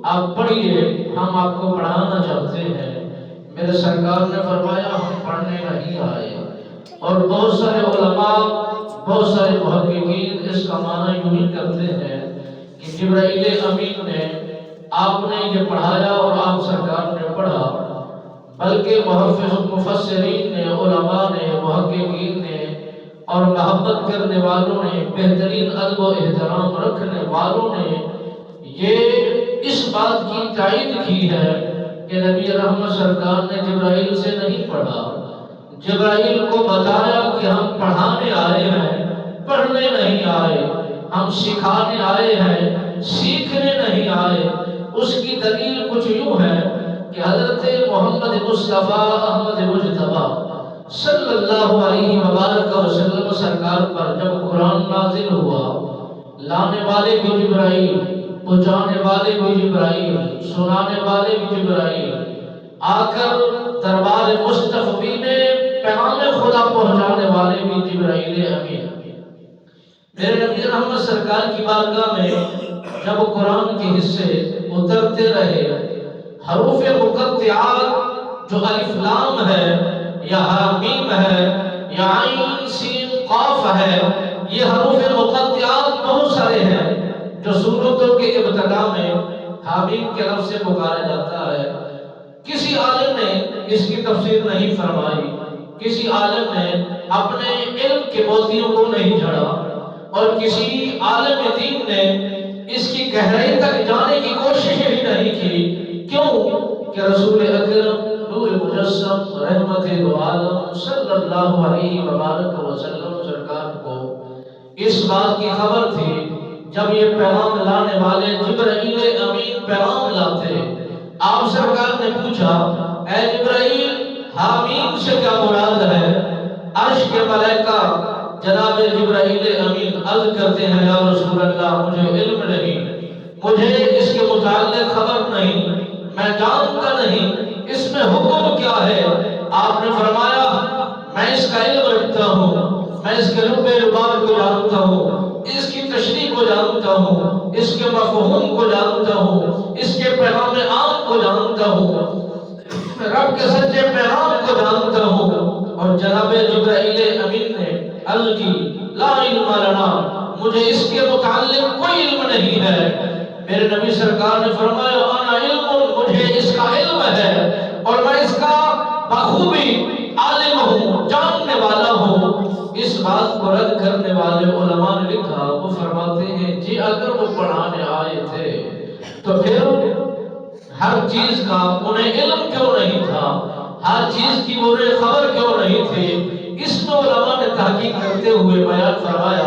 آپ پڑھیے، ہم آپ کو پڑھانا چاہتے ہیں۔ میرے سرکار نے فرمایا ہم پڑھنے نہیں آئے۔ اور بہت سارے علماء، بہت سارے محققین اس کا معنی یوں ہی کرتے ہیں کہ جبرائیل امین نے آپ نے یہ پڑھایا اور آپ سرکار نے پڑھا، بلکہ محفظ مفسرین نے، علماء نے، محققین نے اور محبت کرنے والوں نے، بہترین ادب و احترام رکھنے والوں نے یہ اس بات کی تائید کی ہے کہ نبی رحمت سرکار نے جبرائیل سے نہیں پڑھا۔ جبرائیل کو بتایا کہ ہم پڑھانے آئے ہیں، پڑھنے نہیں آئے، ہم سکھانے آئے ہیں، سیکھنے نہیں آئے۔ اس کی دلیل کچھ یوں ہے کہ حضرت محمد مصطفیٰ احمد مجتبیٰ صلی اللہ علیہ وآلہ وسلم سرکار پر جب قرآن نازل ہوا، لانے والے بھی جبرائیل، پہنچانے والے بھی جبرائیل، سنانے والے بھی جبرائیل، آ کر دربار مصطفی میں پیغام خدا پہنچانے والے بھی جبرائیل امین۔ میرے نبی رحمت سرکار کی بارگاہ میں جب قرآن کے حصے اترتے رہے، حروف مقطعات جو الف لام ہے یا حامیم ہے یا عین سین قاف ہے، یہ حروف مقطعات بہت سارے ہیں جو سورتوں کے ابتداء میں حامیم کے لفظ سے پکارا جاتا ہے۔ کسی عالم نے اس کی تفسیر نہیں فرمائی، کسی عالم نے اپنے علم کے موتیوں کو نہیں جھڑا، اور کسی عالم دین نے اس کی گہرائی تک جانے کی کوشش ہی نہیں کی۔ کیوں کہ رسول اکرم نور مجسم رحمت دو عالم صلی اللہ علیہ وآلہ وسلم سرکار کو اس بات کی خبر تھی جب یہ پیغام لانے والے جبرائیل امین پیغام لاتے، آپ سرکار نے پوچھا اے جبرائیل حامیم سے کیا مراد ہے؟ عرش کے ملائکہ جناب جبرائیل امین عرض کرتے ہیں یا رسول اللہ مجھے علم نہیں، مجھے اس کے متعلق خبر نہیں، میں جانتا نہیں اس میں حکم کیا ہے۔ آپ نے فرمایا میں اس کا علم رکھتا ہوں، میں اس کے لب لباب کو جانتا ہوں، اس کی تشریح کو جانتا ہوں، اس کے مفہوم کو جانتا ہوں، اس کے پیغام عام کو جانتا ہوں، رب کے سچے پیغام کو جانتا ہوں۔ اور جناب جبرائیل امین نے عرض کی لا علم لنا، مجھے اس کے متعلق کوئی علم نہیں ہے۔ میرے نبی سرکار نے فرمایا انا علم، مجھے اس کا علم ہے اور میں اس کا بخوبی عالم ہوں، جاننے والا ہوں۔ اس بات کو رد کرنے والے علماء نے لکھا، وہ فرماتے ہیں جی اگر وہ پڑھانے آئے تھے تو پھر ہر چیز کا انہیں علم کیوں نہیں تھا، ہر چیز کی انہیں خبر کیوں نہیں تھی؟ اس میں علماء نے تحقیق کرتے ہوئے بیان فرمایا